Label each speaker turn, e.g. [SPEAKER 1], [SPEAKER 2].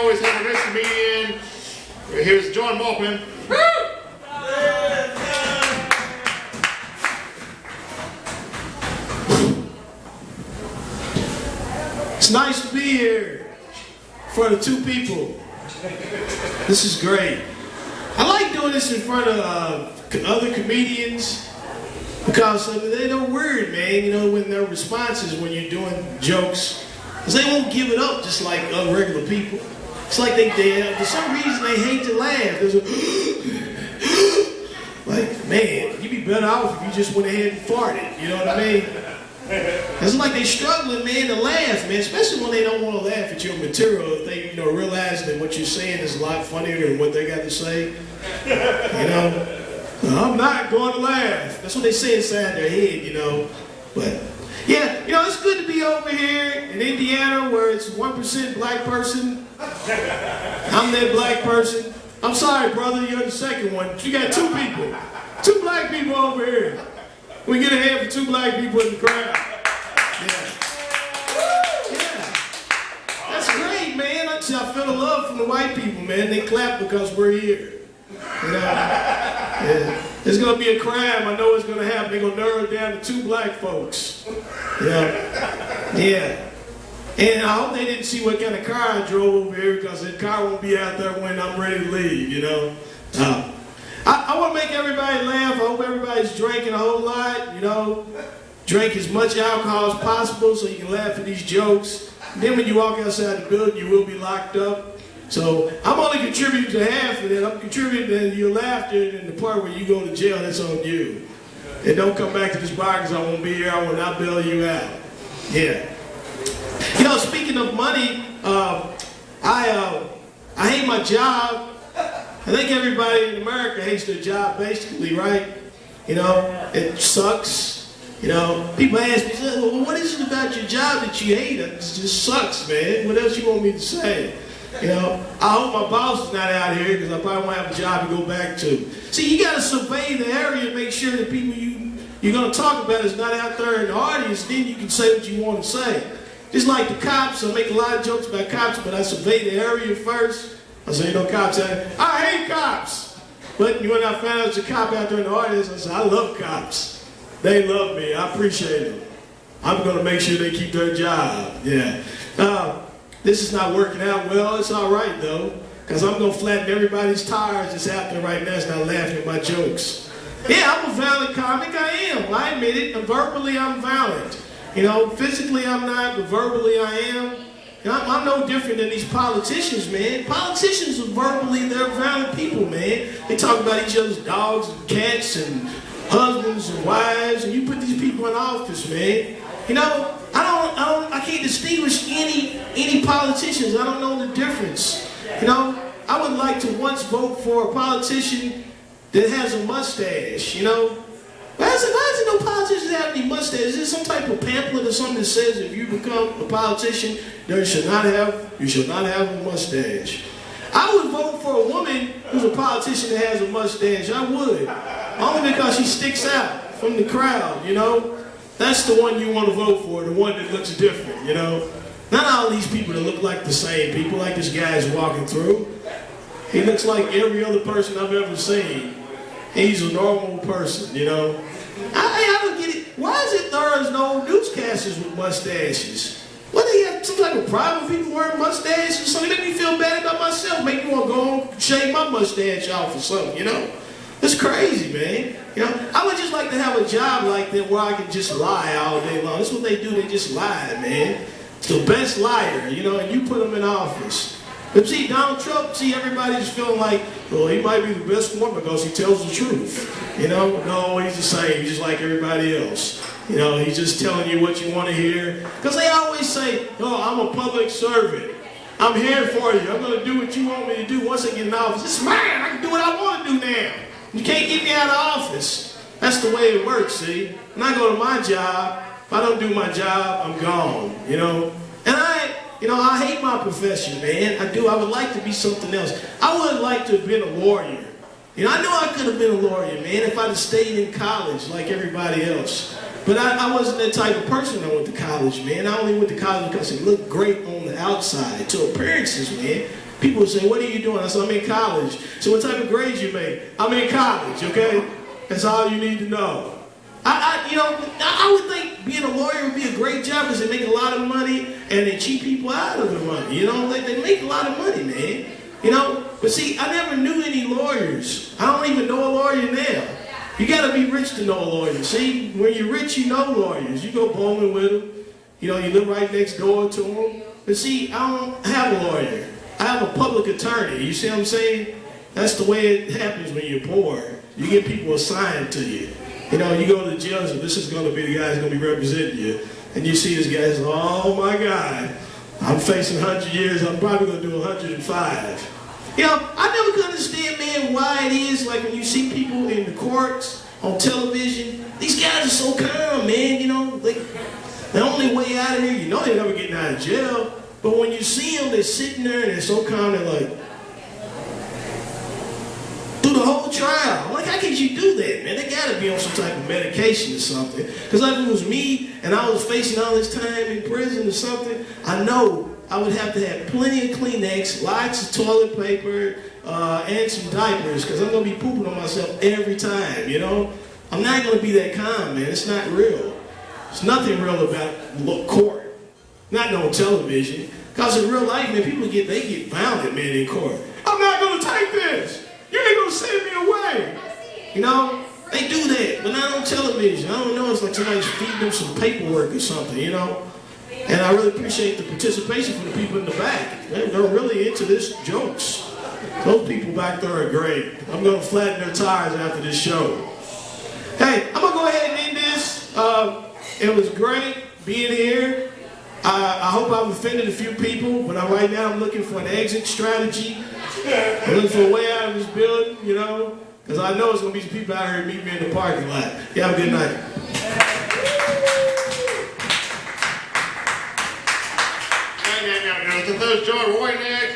[SPEAKER 1] always have a next comedian. Here's John Maupin.
[SPEAKER 2] It's nice to be here in front of two people. This is great. I like doing this in front of other comedians because they're no weird, man. You know, when their responses when you're doing jokes, because they won't give it up just like other regular people. It's like they for some reason they hate to laugh. There's a like, man, you'd be better off if you just went ahead and farted. You know what I mean? It's like they struggling, man, to laugh, man. Especially when they don't want to laugh at your material. If they, realize that what you're saying is a lot funnier than what they got to say. I'm not going to laugh. That's what they say inside their head, But yeah, it's good to be over here in Indiana where it's 1% black person. I'm that black person. I'm sorry, brother, you're the second one. You got two people. Two black people over here. We get a hand for two black people in the crowd. Yeah. That's great, man. I feel the love from the white people, man. They clap because we're here. Yeah. It's going to be a crime. I know it's going to happen. They're going to narrow it down to two black folks. Yeah. And I hope they didn't see what kind of car I drove over here because the car won't be out there when I'm ready to leave, I want to make everybody laugh. I hope everybody's drinking a whole lot, Drink as much alcohol as possible so you can laugh at these jokes. Then when you walk outside the building, you will be locked up. So I'm only contributing to half of that. I'm contributing to your laughter and the part where you go to jail, that's on you. And don't come back to this bar because I won't be here. I will not bail you out. Yeah. Speaking of money, I hate my job. I think everybody in America hates their job, basically, right? It sucks. People ask me, well, what is it about your job that you hate? It just sucks, man. What else you want me to say? I hope my boss is not out here because I probably won't have a job to go back to. See, you got to survey the area and make sure the people you're going to talk about is not out there in the audience. Then you can say what you want to say. Just like the cops, I make a lot of jokes about cops, but I survey the area first. I say, cops out there. I hate cops. But when I found out there's a cop out there in the audience, I said, I love cops. They love me. I appreciate them. I'm going to make sure they keep their job. Yeah. This is not working out well. It's all right, though, because I'm going to flatten everybody's tires that's out there right now that's not laughing at my jokes. Yeah, I'm a violent comic. I am. I admit it. Verbally, I'm violent. Physically, I'm not, but verbally, I am. I'm no different than these politicians, man. Politicians are they're violent people, man. They talk about each other's dogs and cats and husbands and wives, and you put these people in office, man. I can't distinguish any politicians. I don't know the difference. I would like to once vote for a politician that has a mustache, Why is there no politicians that have any mustache? Is there some type of pamphlet or something that says if you become a politician, you should not have a mustache? I would vote for a woman who's a politician that has a mustache. I would. Only because she sticks out from the crowd, That's the one you want to vote for, the one that looks different, Not all these people that look like the same people, like this guy's walking through. He looks like every other person I've ever seen. He's a normal person, I don't get it. Why is it there's no newscasters with mustaches? What, they have some type of problem with people wearing mustaches? So it make me feel bad about myself. Make me want to go home and shave my mustache off or something, It's crazy, man. I would just like to have a job like that where I can just lie all day long. That's what they do. They just lie, man. It's the best liar, and you put them in office. But see, Donald Trump, everybody's feeling like, well, he might be the best one because he tells the truth. No, he's the same. He's just like everybody else. He's just telling you what you want to hear. Because they always say, I'm a public servant. I'm here for you. I'm going to do what you want me to do once I get in office. It's mine. I can do what I want to do now. You can't get me out of office. That's the way it works, see? When I go to my job, if I don't do my job, I'm gone, And I hate my profession, man. I do. I would like to be something else. I would like to have been a lawyer. I know I could have been a lawyer, man, if I'd have stayed in college like everybody else. But I wasn't that type of person when I went to college, man. I only went to college because it looked great on the outside. To appearances, man. People would say, what are you doing? I said, I'm in college. So what type of grades you make? I'm in college, okay? That's all you need to know. I would think being a lawyer would be a great job because they make a lot of money and they cheat people out of the money. You know, they make a lot of money, man. You know, but see, I never knew any lawyers. I don't even know a lawyer now. You got to be rich to know a lawyer. See, when you're rich, you know lawyers. You go bowling with them. You know, you live right next door to them. But see, I don't have a lawyer. I have a public attorney. You see what I'm saying? That's the way it happens when you're poor. You get people assigned to you. You know, you go to the jail, so this is going to be the guy who's going to be representing you. And you see this guy, so, oh my God, I'm facing 100 years, I'm probably going to do 105. You know, I never could understand, man, why it is, like when you see people in the courts, on television, these guys are so calm, man, you know, like, the only way out of here, you know they're never getting out of jail, but when you see them, they're sitting there and they're so calm, they're like, through the whole trial. I'm like, how can you do that, man? They gotta be on some type of medication or something. Because like if it was me and I was facing all this time in prison or something, I know I would have to have plenty of Kleenex, lots of toilet paper, and some diapers, because I'm gonna be pooping on myself every time, you know? I'm not gonna be that calm, man. It's not real. There's nothing real about court. Not on television. Because in real life, man, people get violent, man, in court. I'm not gonna take this. You ain't gonna send me away. You know, they do that, but not on television. I don't know, it's like somebody's feeding them some paperwork or something, you know? And I really appreciate the participation from the people in the back. They're really into this jokes. Those people back there are great. I'm gonna flatten their tires after this show. Hey, I'm gonna go ahead and end this. It was great being here. I hope I've offended a few people, but right now I'm looking for an exit strategy. I'm looking for a way out of this building, you know, because I know it's going to be some people out here meet me in the parking lot. You have a good night.
[SPEAKER 1] Now, to those Joy Roy next.